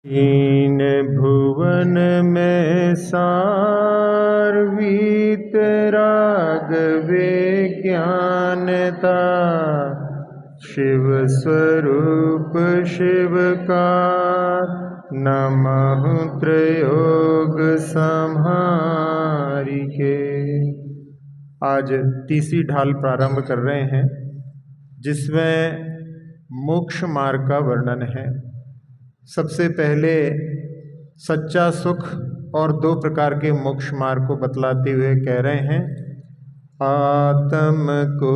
हीन भुवन में सारवीत राघवे ज्ञानता। शिव स्वरूप शिव का नमः त्रयोग संहारिके। आज तीसरी ढाल प्रारंभ कर रहे हैं जिसमें मोक्ष मार्ग का वर्णन है। सबसे पहले सच्चा सुख और दो प्रकार के मोक्ष मार्ग को बतलाते हुए कह रहे हैं, आत्म को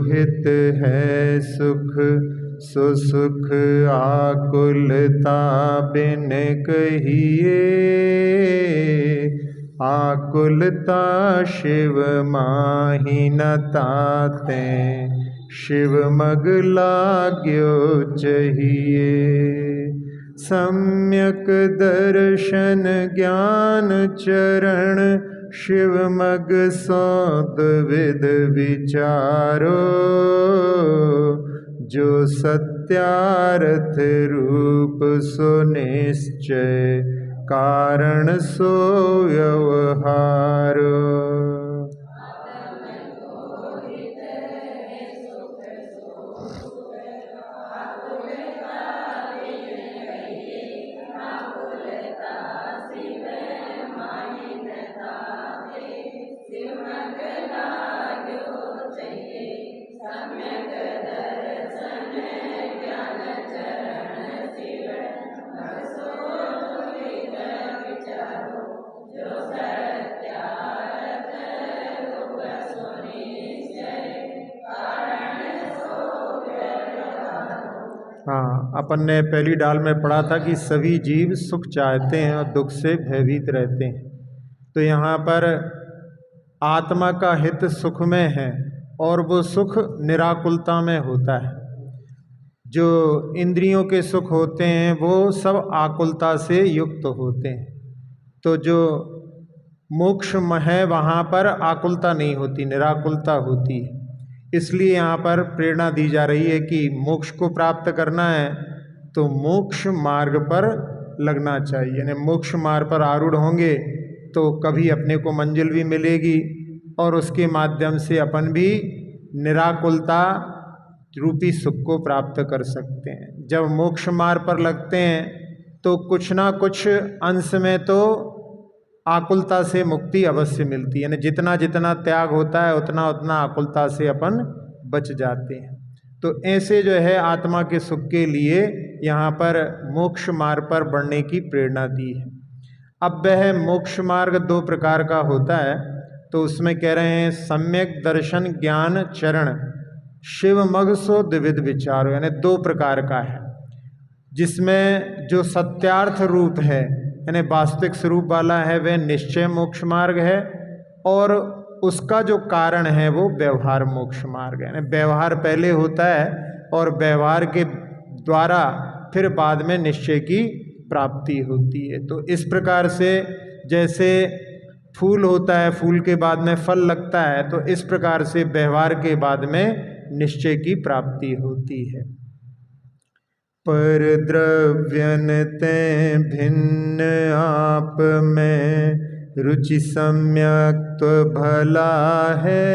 हित है सुख सुसुख आकुलता बिन कहिए। आकुलता शिव माहि न ताते शिव मग लाग्यो चाहिए। सम्यक दर्शन ज्ञान चरण शिव मग सौद विद विचारो। जो सत्यार्थ रूप सो निश्चय कारण सो व्यवहारो। हाँ, अपन ने पहली डाल में पढ़ा था कि सभी जीव सुख चाहते हैं और दुख से भयभीत रहते हैं। तो यहाँ पर आत्मा का हित सुख में है और वो सुख निराकुलता में होता है। जो इंद्रियों के सुख होते हैं वो सब आकुलता से युक्त होते हैं। तो जो मोक्ष है वहाँ पर आकुलता नहीं होती, निराकुलता होती है। इसलिए यहाँ पर प्रेरणा दी जा रही है कि मोक्ष को प्राप्त करना है तो मोक्ष मार्ग पर लगना चाहिए। यानी मोक्ष मार्ग पर आरूढ़ होंगे तो कभी अपने को मंजिल भी मिलेगी और उसके माध्यम से अपन भी निराकुलता रूपी सुख को प्राप्त कर सकते हैं। जब मोक्ष मार्ग पर लगते हैं तो कुछ ना कुछ अंश में तो आकुलता से मुक्ति अवश्य मिलती है। यानी जितना जितना त्याग होता है उतना उतना आकुलता से अपन बच जाते हैं। तो ऐसे जो है आत्मा के सुख के लिए यहाँ पर मोक्ष मार्ग पर बढ़ने की प्रेरणा दी है। अब वह मोक्ष मार्ग दो प्रकार का होता है। तो उसमें कह रहे हैं सम्यक दर्शन ज्ञान चरण शिव मग सो द्विविध विचारो। यानी दो प्रकार का है, जिसमें जो सत्यार्थ रूप है यानी वास्तविक स्वरूप वाला है वह निश्चय मोक्ष मार्ग है, और उसका जो कारण है वो व्यवहार मोक्ष मार्ग है। यानी व्यवहार पहले होता है और व्यवहार के द्वारा फिर बाद में निश्चय की प्राप्ति होती है। तो इस प्रकार से जैसे फूल होता है, फूल के बाद में फल लगता है, तो इस प्रकार से व्यवहार के बाद में निश्चय की प्राप्ति होती है। पर द्रव्यन ते भिन्न आप में रुचि सम्यक भला है।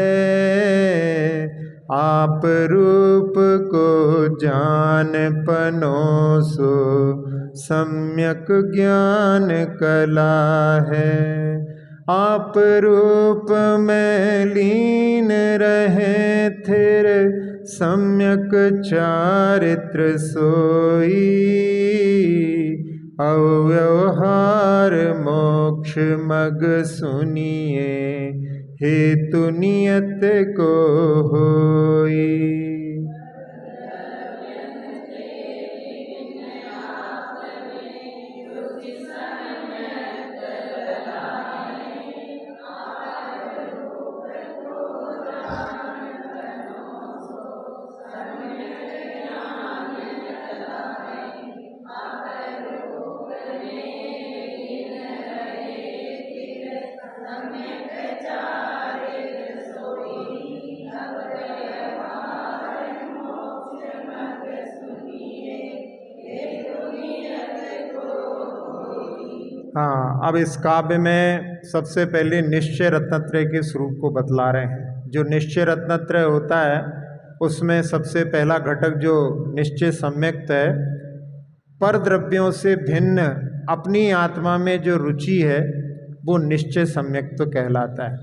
आप रूप को जान पनोसो सम्यक ज्ञान कला है। आप रूप में लीन रहे थिर सम्यक चारित्र सोई। अव्यवहार मोक्ष मग सुनिए हेतु नियत को होई। हाँ, अब इस काव्य में सबसे पहले निश्चय रत्नत्रय के स्वरूप को बतला रहे हैं। जो निश्चय रत्नत्रय होता है उसमें सबसे पहला घटक जो निश्चय सम्यक्त है, पर द्रव्यों से भिन्न अपनी आत्मा में जो रुचि है वो निश्चय सम्यक्त कहलाता है।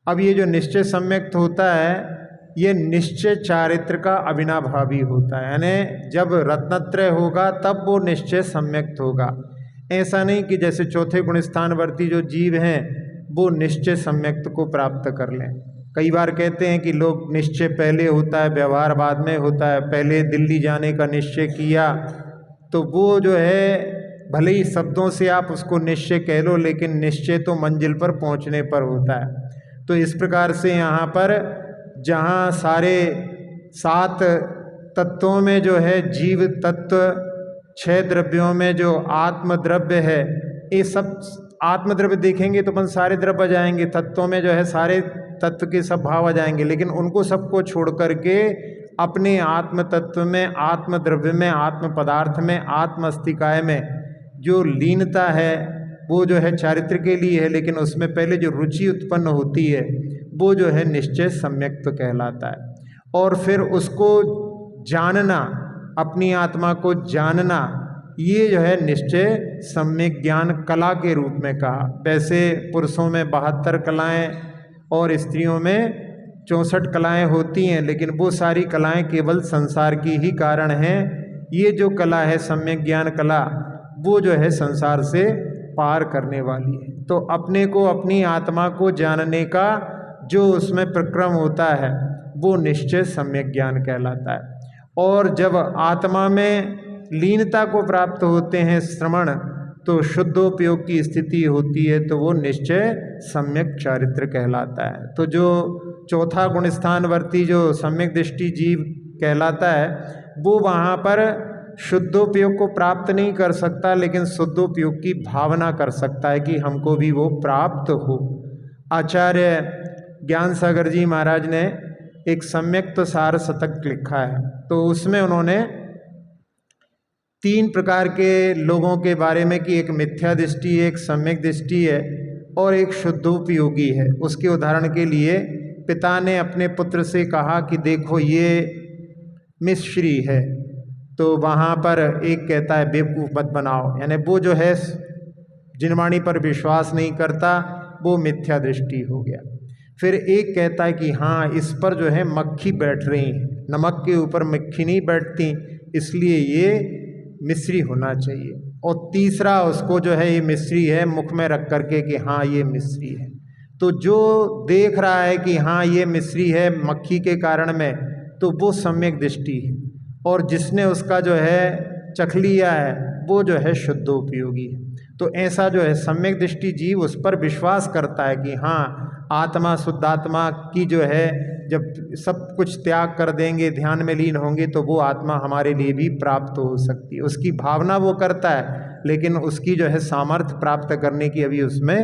अब ये जो निश्चय सम्यक्त होता है ये निश्चय चारित्र का अविनाभावी होता है, यानी जब रत्नत्रय होगा तब वो निश्चय सम्यक्त होगा। ऐसा नहीं कि जैसे चौथे गुण स्थानवर्ती जो जीव हैं वो निश्चय सम्यक्त को प्राप्त कर लें। कई बार कहते हैं कि लोग निश्चय पहले होता है व्यवहार बाद में होता है। पहले दिल्ली जाने का निश्चय किया तो वो जो है भले ही शब्दों से आप उसको निश्चय कह लो, लेकिन निश्चय तो मंजिल पर पहुंचने पर होता है। तो इस प्रकार से यहाँ पर जहाँ सारे 7 तत्वों में जो है जीव तत्व, 6 द्रव्यों में जो आत्मद्रव्य है, ये सब आत्मद्रव्य देखेंगे तो अपन सारे द्रव्य आ जाएंगे। तत्वों में जो है सारे तत्व के सब भाव आ जाएंगे, लेकिन उनको सबको छोड़ करके अपने आत्म तत्व में, आत्मद्रव्य में, आत्म पदार्थ में, आत्म अस्तिकाय में जो लीनता है वो जो है चारित्र के लिए है, लेकिन उसमें पहले जो रुचि उत्पन्न होती है वो जो है निश्चय सम्यक्त कहलाता है। और फिर उसको जानना, अपनी आत्मा को जानना, ये जो है निश्चय सम्यक ज्ञान कला के रूप में कहा। वैसे पुरुषों में 72 कलाएं और स्त्रियों में 64 कलाएं होती हैं, लेकिन वो सारी कलाएं केवल संसार की ही कारण हैं। ये जो कला है सम्यक ज्ञान कला, वो जो है संसार से पार करने वाली है। तो अपने को, अपनी आत्मा को जानने का जो उसमें प्रक्रम होता है वो निश्चय सम्यक ज्ञान कहलाता है। और जब आत्मा में लीनता को प्राप्त होते हैं श्रवण, तो शुद्धोपयोग की स्थिति होती है, तो वो निश्चय सम्यक चारित्र कहलाता है। तो जो चौथा गुण स्थानवर्ती जो सम्यक दृष्टि जीव कहलाता है वो वहाँ पर शुद्धोपयोग को प्राप्त नहीं कर सकता, लेकिन शुद्धोपयोग की भावना कर सकता है कि हमको भी वो प्राप्त हो। आचार्य ज्ञान सागर जी महाराज ने एक सम्यक्त सार शतक लिखा है, तो उसमें उन्होंने 3 प्रकार के लोगों के बारे में कि एक मिथ्या दृष्टि है, एक सम्यक दृष्टि है और एक शुद्धोपयोगी है। उसके उदाहरण के लिए पिता ने अपने पुत्र से कहा कि देखो ये मिश्री है, तो वहाँ पर एक कहता है बेवकूफ़ मत बनाओ, यानी वो जो है जिनवाणी पर विश्वास नहीं करता, वो मिथ्या दृष्टि हो गया। फिर एक कहता है कि हाँ इस पर जो है मक्खी बैठ रही है, नमक के ऊपर मक्खी नहीं बैठती, इसलिए ये मिश्री होना चाहिए। और तीसरा उसको जो है ये मिश्री है मुख में रख करके कि हाँ ये मिश्री है। तो जो देख रहा है कि हाँ ये मिश्री है मक्खी के कारण में, तो वो सम्यक दृष्टि है। और जिसने उसका जो है चख लिया है वो जो है शुद्धोपयोगी है। तो ऐसा जो है सम्यक दृष्टि जीव उस पर विश्वास करता है कि हाँ आत्मा, शुद्धात्मा की जो है जब सब कुछ त्याग कर देंगे, ध्यान में लीन होंगे, तो वो आत्मा हमारे लिए भी प्राप्त हो सकती है। उसकी भावना वो करता है, लेकिन उसकी जो है सामर्थ्य प्राप्त करने की अभी उसमें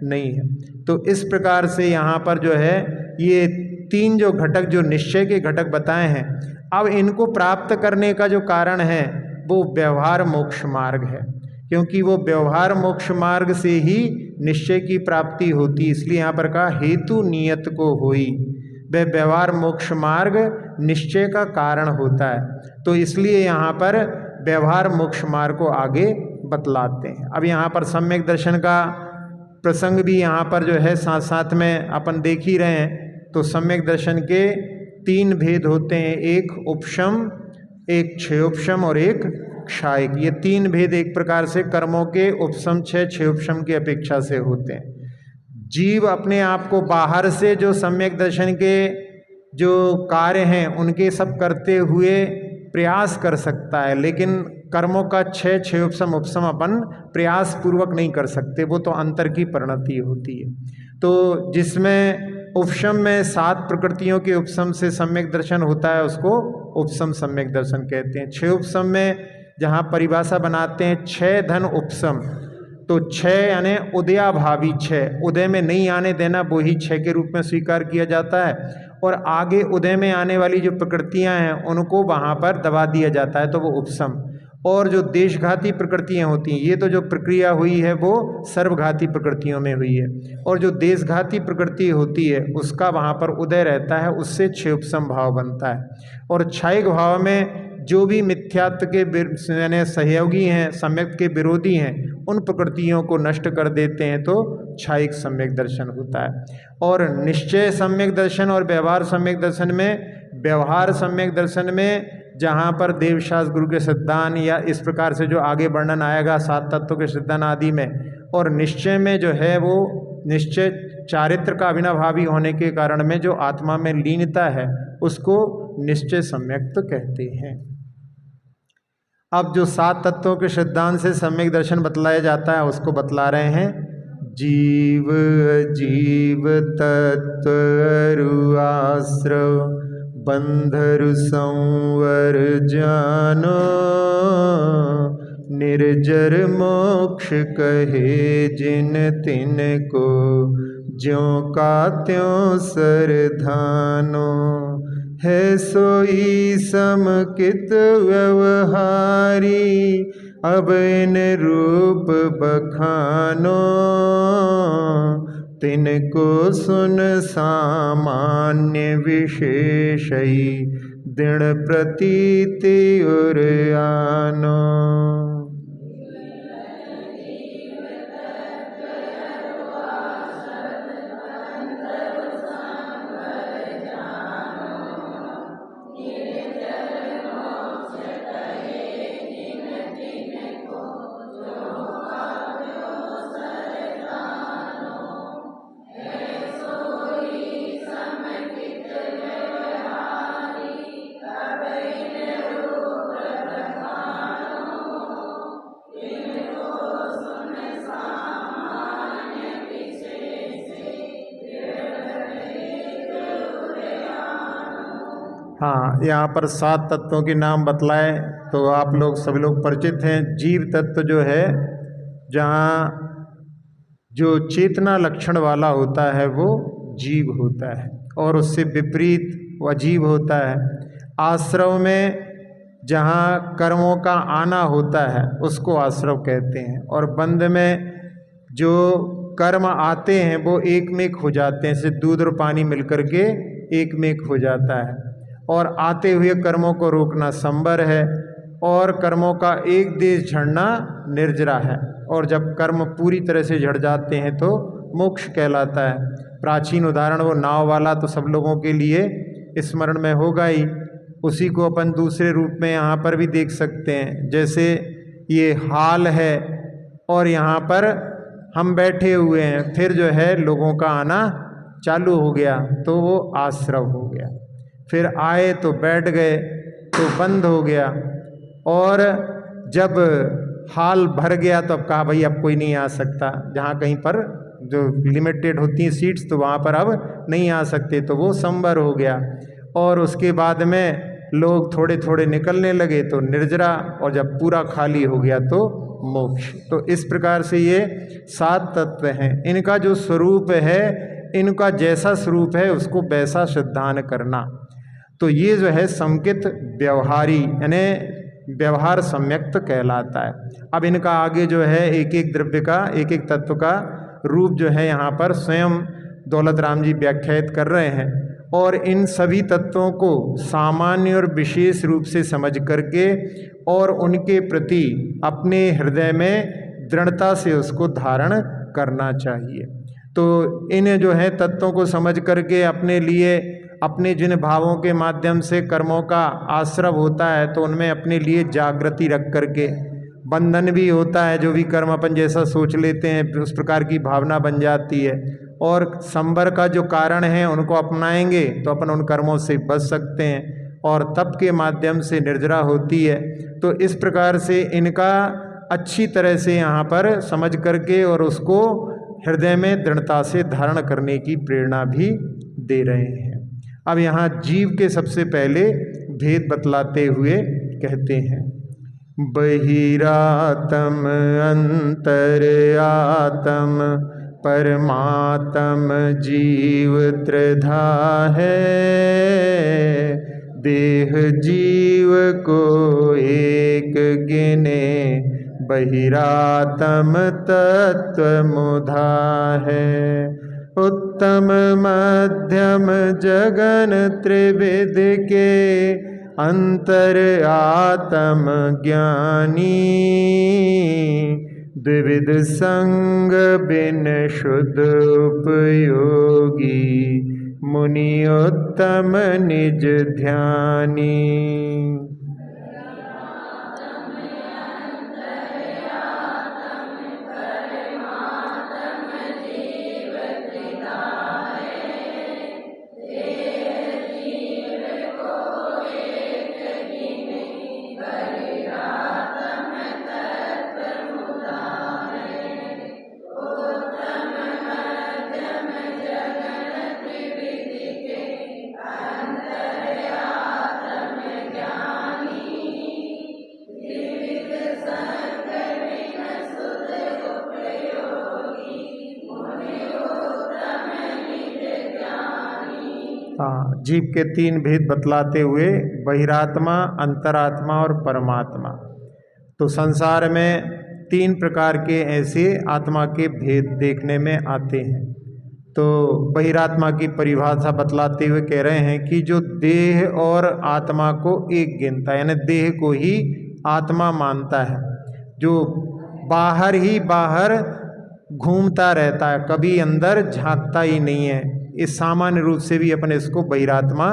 नहीं है। तो इस प्रकार से यहाँ पर जो है ये 3 जो घटक, जो निश्चय के घटक बताए हैं, अब इनको प्राप्त करने का जो कारण है वो व्यवहार मोक्ष मार्ग है, क्योंकि वो व्यवहार मोक्ष मार्ग से ही निश्चय की प्राप्ति होती। इसलिए यहाँ पर कहा हेतु नियत को होई, वह व्यवहार मोक्ष मार्ग निश्चय का कारण होता है। तो इसलिए यहाँ पर व्यवहार मोक्ष मार्ग को आगे बतलाते हैं। अब यहाँ पर सम्यक दर्शन का प्रसंग भी यहाँ पर जो है साथ साथ में अपन देख ही रहे हैं। तो सम्यक दर्शन के 3 भेद होते हैं, एक उपशम, एक क्षयोपशम और एक क्षायिक। ये 3 भेद एक प्रकार से कर्मों के उपशम, क्षयोपशम की अपेक्षा से होते हैं। जीव अपने आप को बाहर से जो सम्यक दर्शन के जो कार्य हैं उनके सब करते हुए प्रयास कर सकता है, लेकिन कर्मों का क्षयोपशम उपशम अपन प्रयास पूर्वक नहीं कर सकते, वो तो अंतर की परिणति होती है। तो जिसमें उपशम में 7 प्रकृतियों के उपशम से सम्यक दर्शन होता है उसको उपशम सम्यक दर्शन कहते हैं। क्षयोपशम में जहाँ परिभाषा बनाते हैं 6 धन उपशम, तो 6 यानी उदयाभावी 6, उदय में नहीं आने देना, वो ही 6 के रूप में स्वीकार किया जाता है। और आगे उदय में आने वाली जो प्रकृतियां हैं उनको वहाँ पर दबा दिया जाता है, तो वो उपशम। और जो देशघाती प्रकृतियाँ होती हैं, ये तो जो प्रक्रिया हुई है वो सर्वघाती प्रकृतियों में हुई है, और जो देशघाती प्रकृति होती है उसका वहाँ पर उदय रहता है, उससे क्षयोपशम भाव बनता है। और क्षयिक भाव में जो भी मिथ्यात्व के यानी सहयोगी हैं, सम्यक के विरोधी हैं, उन प्रकृतियों को नष्ट कर देते हैं, तो क्षयिक सम्यक दर्शन होता है। और निश्चय सम्यक दर्शन और व्यवहार सम्यक दर्शन में, व्यवहार सम्यक दर्शन में जहाँ पर देवशास्त्र गुरु के सिद्धांत या इस प्रकार से जो आगे वर्णन आएगा 7 तत्वों के सिद्धांत आदि में, और निश्चय में जो है वो निश्चय चारित्र का अविनाभावी होने के कारण में जो आत्मा में लीनता है उसको निश्चय सम्यक तो कहते हैं। अब जो 7 तत्वों के सिद्धांत से सम्यक दर्शन बतलाया जाता है उसको बतला रहे हैं। जीव जीव तत्व आश्रव बंधरु संवर जानो, निर्जर मोक्ष कहे जिन तिन को, ज्यों का त्यों सरधानो। है सोई समकित व्यवहारी, अब इन रूप बखानो, तिनको सुन सामान्य विशेषई, दृढ़ प्रतीति उरयानो। हाँ, यहाँ पर 7 तत्वों के नाम बतलाए तो आप लोग सभी लोग परिचित हैं। जीव तत्व जो है, जहाँ जो चेतना लक्षण वाला होता है वो जीव होता है, और उससे विपरीत वो अजीव होता है। आश्रव में जहाँ कर्मों का आना होता है उसको आश्रव कहते हैं, और बंध में जो कर्म आते हैं वो एक में एक हो जाते हैं, जैसे दूध और पानी मिलकर के एक में एक हो जाता है। और आते हुए कर्मों को रोकना संवर है, और कर्मों का एक देश झड़ना निर्जरा है, और जब कर्म पूरी तरह से झड़ जाते हैं तो मोक्ष कहलाता है। प्राचीन उदाहरण वो नाव वाला तो सब लोगों के लिए स्मरण में होगा ही, उसी को अपन दूसरे रूप में यहाँ पर भी देख सकते हैं। जैसे ये हाल है और यहाँ पर हम बैठे हुए हैं, फिर जो है लोगों का आना चालू हो गया तो वो आश्रव हो गया, फिर आए तो बैठ गए तो बंद हो गया, और जब हाल भर गया तो अब कहा भाई अब कोई नहीं आ सकता, जहाँ कहीं पर जो लिमिटेड होती हैं सीट्स तो वहाँ पर अब नहीं आ सकते, तो वो संवर हो गया। और उसके बाद में लोग थोड़े थोड़े निकलने लगे तो निर्जरा, और जब पूरा खाली हो गया तो मोक्ष। तो इस प्रकार से ये 7 तत्व हैं। इनका जो स्वरूप है, इनका जैसा स्वरूप है उसको वैसा सिद्धांत करना, तो ये जो है संकित व्यवहारी यानी व्यवहार सम्यक्त कहलाता है। अब इनका आगे जो है एक एक द्रव्य का, एक एक तत्व का रूप जो है यहाँ पर स्वयं दौलत राम जी व्याख्यात कर रहे हैं, और इन सभी तत्वों को सामान्य और विशेष रूप से समझ करके और उनके प्रति अपने हृदय में दृढ़ता से उसको धारण करना चाहिए। तो इन जो है तत्वों को समझ करके अपने लिए, अपने जिन भावों के माध्यम से कर्मों का आश्रव होता है तो उनमें अपने लिए जागृति रख करके, बंधन भी होता है, जो भी कर्म अपन जैसा सोच लेते हैं उस प्रकार की भावना बन जाती है, और संवर का जो कारण है उनको अपनाएंगे तो अपन उन कर्मों से बच सकते हैं, और तप के माध्यम से निर्जरा होती है। तो इस प्रकार से इनका अच्छी तरह से यहाँ पर समझ करके और उसको हृदय में दृढ़ता से धारण करने की प्रेरणा भी दे रहे हैं। अब यहाँ जीव के सबसे पहले भेद बतलाते हुए कहते हैं, बहिरातम अंतर्यातम परमात्म जीव त्रिधा है, देह जीव को एक गिने, बहिरात्म तत्व मुधा है। उत्तम मध्यम जगन त्रिविध के, अंतर आत्म ज्ञानी। द्विविध संग बिन शुद्ध उपयोगी, मुनि उत्तम निज ध्यानी। जीव के तीन भेद बतलाते हुए, बहिरात्मा, अंतरात्मा और परमात्मा। तो संसार में तीन प्रकार के ऐसे आत्मा के भेद देखने में आते हैं। तो बहिरात्मा की परिभाषा बतलाते हुए कह रहे हैं कि जो देह और आत्मा को एक गिनता है, यानी देह को ही आत्मा मानता है, जो बाहर ही बाहर घूमता रहता है, कभी अंदर झांकता ही नहीं है। इस सामान्य रूप से भी अपन इसको बहिरात्मा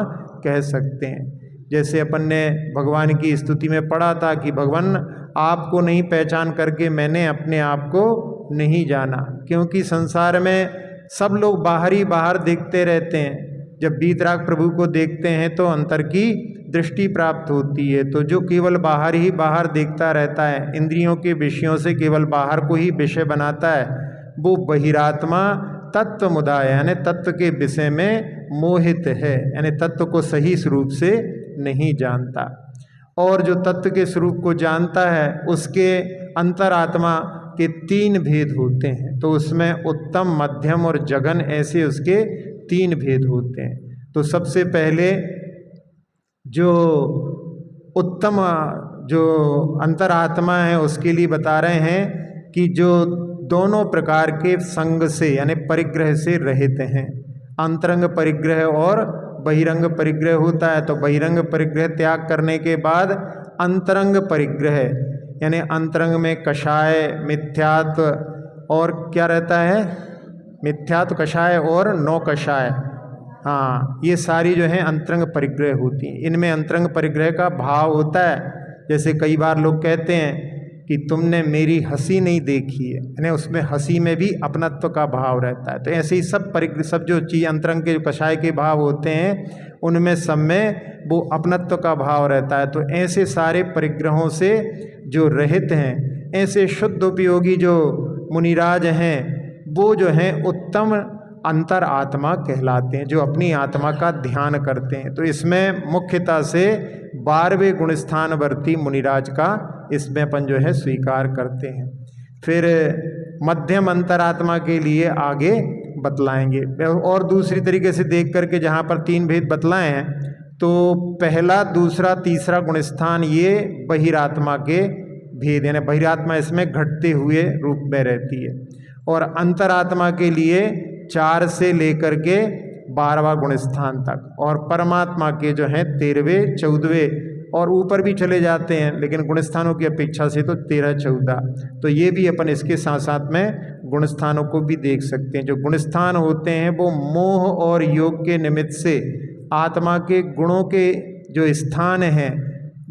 कह सकते हैं। जैसे अपन ने भगवान की स्तुति में पढ़ा था कि भगवान आपको नहीं पहचान करके मैंने अपने आप को नहीं जाना, क्योंकि संसार में सब लोग बाहर ही बाहर देखते रहते हैं। जब वीतराग प्रभु को देखते हैं तो अंतर की दृष्टि प्राप्त होती है। तो जो केवल बाहर ही बाहर देखता रहता है, इंद्रियों के विषयों से केवल बाहर को ही विषय बनाता है, वो बहिरात्मा तत्व मुदा है, यानी तत्व के विषय में मोहित है, यानी तत्व को सही स्वरूप से नहीं जानता। और जो तत्व के स्वरूप को जानता है उसके अंतरात्मा के तीन भेद होते हैं। तो उसमें उत्तम, मध्यम और जघन, ऐसे उसके तीन भेद होते हैं। तो सबसे पहले जो उत्तम जो अंतरात्मा है उसके लिए बता रहे हैं कि जो दोनों प्रकार के संग से यानी परिग्रह से रहित हैं। अंतरंग परिग्रह और बहिरंग परिग्रह होता है। तो बहिरंग परिग्रह त्याग करने के बाद अंतरंग परिग्रह, यानी अंतरंग में कषाय, मिथ्यात्व और क्या रहता है, मिथ्यात्व, कषाय और नौ कषाय, हाँ, ये सारी जो है अंतरंग परिग्रह होती हैं। इनमें अंतरंग परिग्रह का भाव होता है। जैसे कई बार लोग कहते हैं कि तुमने मेरी हंसी नहीं देखी है, यानी उसमें हंसी में भी अपनत्व का भाव रहता है। तो ऐसे ही सब जो चीज़ अंतरंग के कषाय के भाव होते हैं उनमें सब में वो अपनत्व का भाव रहता है। तो ऐसे सारे परिग्रहों से जो रहित हैं, ऐसे शुद्ध उपयोगी जो मुनिराज हैं, वो जो हैं उत्तम अंतर आत्मा कहलाते हैं, जो अपनी आत्मा का ध्यान करते हैं। तो इसमें मुख्यतः से 12वें गुणस्थानवर्ती मुनिराज का इसमें अपन जो है स्वीकार करते हैं। फिर मध्यम अंतरात्मा के लिए आगे बतलाएंगे। और दूसरी तरीके से देख करके जहाँ पर तीन भेद बतलाए हैं, तो पहला, दूसरा, तीसरा गुणस्थान ये बहिरात्मा के भेद, यानी बहिरात्मा इसमें घटते हुए रूप में रहती है। और अंतरात्मा के लिए 4 से लेकर के 12वां गुणस्थान तक, और परमात्मा के जो हैं 13वें, 14वें और ऊपर भी चले जाते हैं, लेकिन गुणस्थानों की अपेक्षा से तो 13, 14। तो ये भी अपन इसके साथ साथ में गुणस्थानों को भी देख सकते हैं। जो गुणस्थान होते हैं वो मोह और योग के निमित्त से आत्मा के गुणों के जो स्थान हैं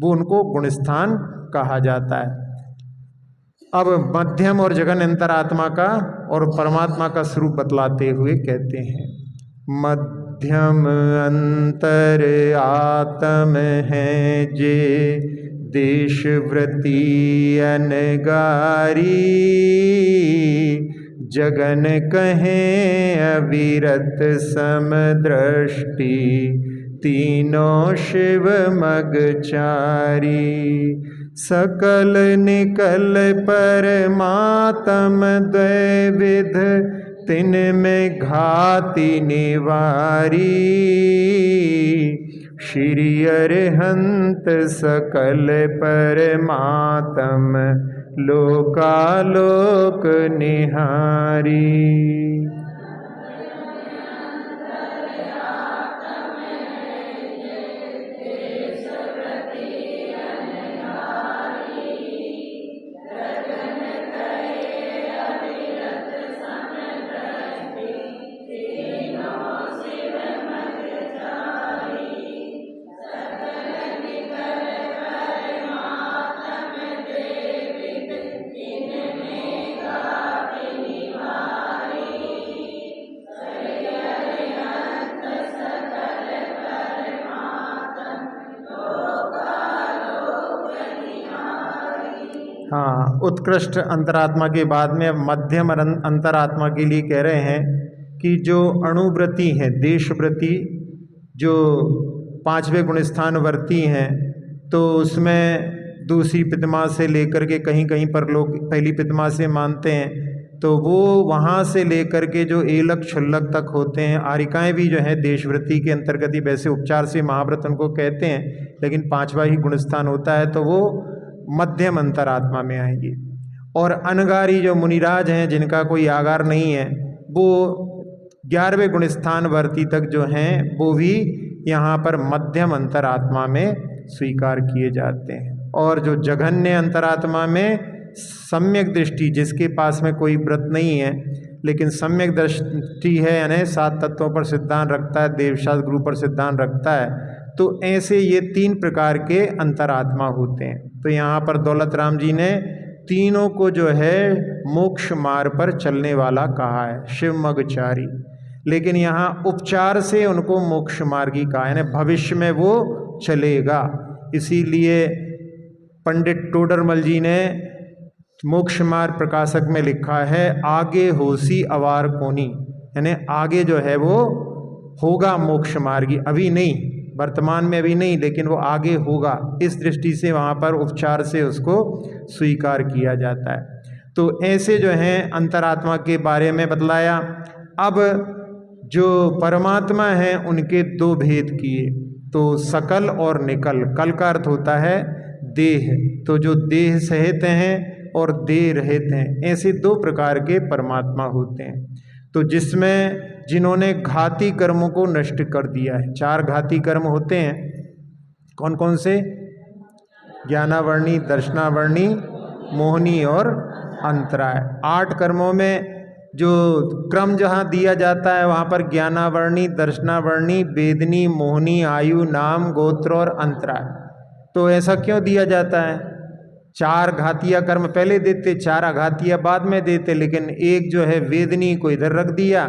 वो उनको गुणस्थान कहा जाता है। अब मध्यम और जघन अंतरात्मा का और परमात्मा का स्वरूप बतलाते हुए कहते हैं, मध्यम अंतर आत्म है जे देशव्रती अनगारी, जगन कहें अविरत समदृष्टि, तीनों शिव मगचारी, सकल निकल परमात्म द्वैविध, तिन में घाति निवारी, श्री अरिहंत सकल परमात्म लोकालोक निहारी। हाँ, उत्कृष्ट अंतरात्मा के बाद में अब मध्यम अंतरात्मा के लिए कह रहे हैं कि जो अणुव्रती हैं, देशव्रती, जो पांचवें गुणस्थान वर्ती हैं, तो उसमें दूसरी प्रतिमा से लेकर के कहीं कहीं पर लोग पहली प्रतिमा से मानते हैं, तो वो वहाँ से लेकर के जो एलक छुल्लक तक होते हैं, आरिकाएँ भी जो है देशव्रती के अंतर्गत ही, वैसे उपचार से महाव्रत उनको कहते हैं, लेकिन पांचवा ही गुणस्थान होता है, तो वो मध्यम अंतरात्मा में आएंगी। और अनगारी जो मुनिराज हैं, जिनका कोई आगार नहीं है, वो 11वें गुणस्थान वर्ती तक जो हैं वो भी यहाँ पर मध्यम अंतरात्मा में स्वीकार किए जाते हैं। और जो जघन्य अंतरात्मा में सम्यक दृष्टि, जिसके पास में कोई व्रत नहीं है लेकिन सम्यक दृष्टि है, यानी 7 तत्वों पर सिद्धांत रखता है, देवशास्त्र गुरु पर सिद्धांत रखता है, तो ऐसे ये 3 प्रकार के अंतरात्मा होते हैं। तो यहाँ पर दौलत राम जी ने तीनों को जो है मोक्ष मार्ग पर चलने वाला कहा है, शिवमगचारी, लेकिन यहाँ उपचार से उनको मोक्ष मार्गी कहा है, यानी भविष्य में वो चलेगा। इसीलिए पंडित टोडरमल जी ने मोक्ष मार्ग प्रकाशक में लिखा है, आगे होसी अवार कोनी, यानी आगे जो है वो होगा मोक्ष मार्गी, अभी नहीं, वर्तमान में अभी नहीं, लेकिन वो आगे होगा। इस दृष्टि से वहाँ पर उपचार से उसको स्वीकार किया जाता है। तो ऐसे जो हैं अंतरात्मा के बारे में बतलाया। अब जो परमात्मा हैं उनके 2 भेद किए, तो सकल और निकल। कल का अर्थ होता है देह, तो जो देह सहित हैं और देह रहित हैं, ऐसे 2 प्रकार के परमात्मा होते हैं। तो जिसमें जिन्होंने घाती कर्मों को नष्ट कर दिया है, 4 घाती कर्म होते हैं, कौन कौन से? ज्ञानावर्णी, दर्शनावर्णी, मोहनी और अंतराय। 8 कर्मों में जो क्रम जहाँ दिया जाता है वहाँ पर ज्ञानावर्णी, दर्शनावर्णी, वेदनी, मोहनी, आयु, नाम, गोत्र और अंतराय। तो ऐसा क्यों दिया जाता है? 4 घातिया कर्म पहले देते, 4 अघातिया बाद में देते, लेकिन एक जो है वेदनी को इधर रख दिया,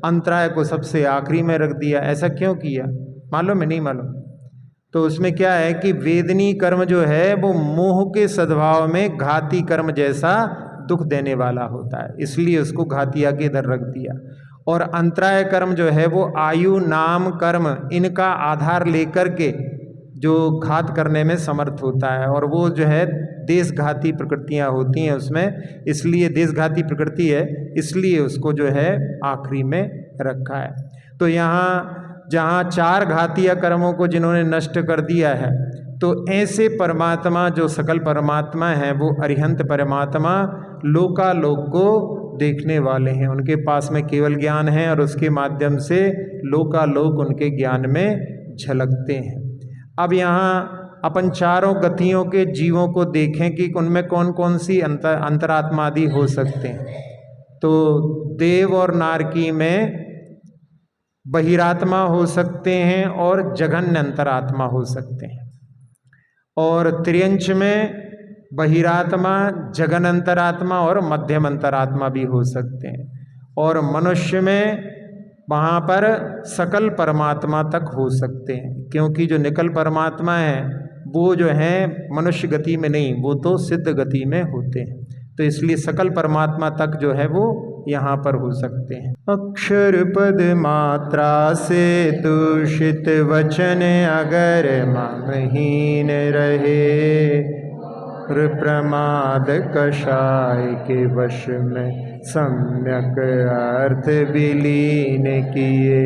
अंतराय को सबसे आखिरी में रख दिया। ऐसा क्यों किया? मालूम है? नहीं मालूम? तो उसमें क्या है कि वेदनी कर्म जो है वो मोह के सद्भाव में घाती कर्म जैसा दुख देने वाला होता है, इसलिए उसको घातिया के इधर रख दिया। और अंतराय कर्म जो है वो आयु, नाम, कर्म, इनका आधार लेकर के जो घात करने में समर्थ होता है, और वो जो है देशघाती प्रकृतियां होती हैं उसमें, इसलिए देशघाती प्रकृति है, इसलिए उसको जो है आखिरी में रखा है। तो यहाँ जहाँ 4 घातीय कर्मों को जिन्होंने नष्ट कर दिया है, तो ऐसे परमात्मा जो सकल परमात्मा हैं वो अरिहंत परमात्मा लोकालोक को देखने वाले हैं। उनके पास में केवल ज्ञान है और उसके माध्यम से लोकालोक उनके ज्ञान में झलकते हैं। अब यहाँ अपन चारों गतियों के जीवों को देखें कि उनमें कौन कौन सी अंतरात्मा आदि हो सकते हैं। तो देव और नारकी में बहिरात्मा हो सकते हैं और जघन्य अंतरात्मा हो सकते हैं, और त्रियंच में बहिरात्मा, जघन अंतरात्मा और मध्यम अंतरात्मा भी हो सकते हैं, और मनुष्य में वहाँ पर सकल परमात्मा तक हो सकते हैं, क्योंकि जो निकल परमात्मा है वो जो है मनुष्य गति में नहीं, वो तो सिद्ध गति में होते हैं। तो इसलिए सकल परमात्मा तक जो है वो यहाँ पर हो सकते हैं। अक्षर पद मात्रा से दूषित वचन अगर ममहीन रहे, प्रमाद कषाय के वश में सम्यक अर्थ विलीन किए,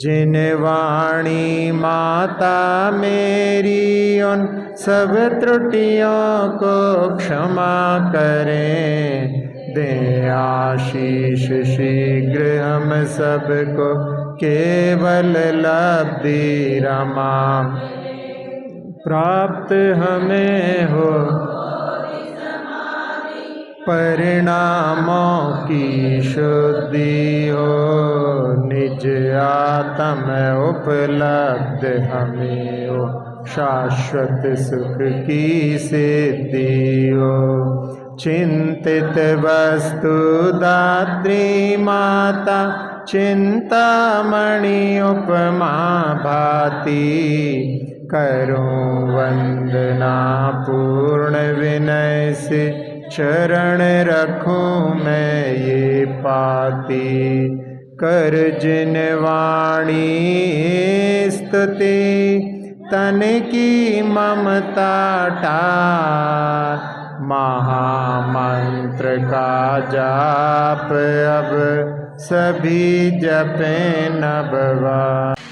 जिन वाणी माता मेरी उन सब त्रुटियों को क्षमा करें। दे आशीष शीघ्र हम सबको केवल लब्धि रमा प्राप्त हमें हो। परिणामों की शुद्धि हो, निज आत्म उपलब्ध हमें हो। शाश्वत सुख की सिद्धि हो। चिंतित वस्तु दात्री माता चिंतामणि उपमा भांति। करूं वंदना पूर्ण विनय से चरण रखूं मैं ये पाती। कर जिन वाणी स्तुति तन की ममता टार। महामंत्र का जाप अब सभी जपें नभ बार।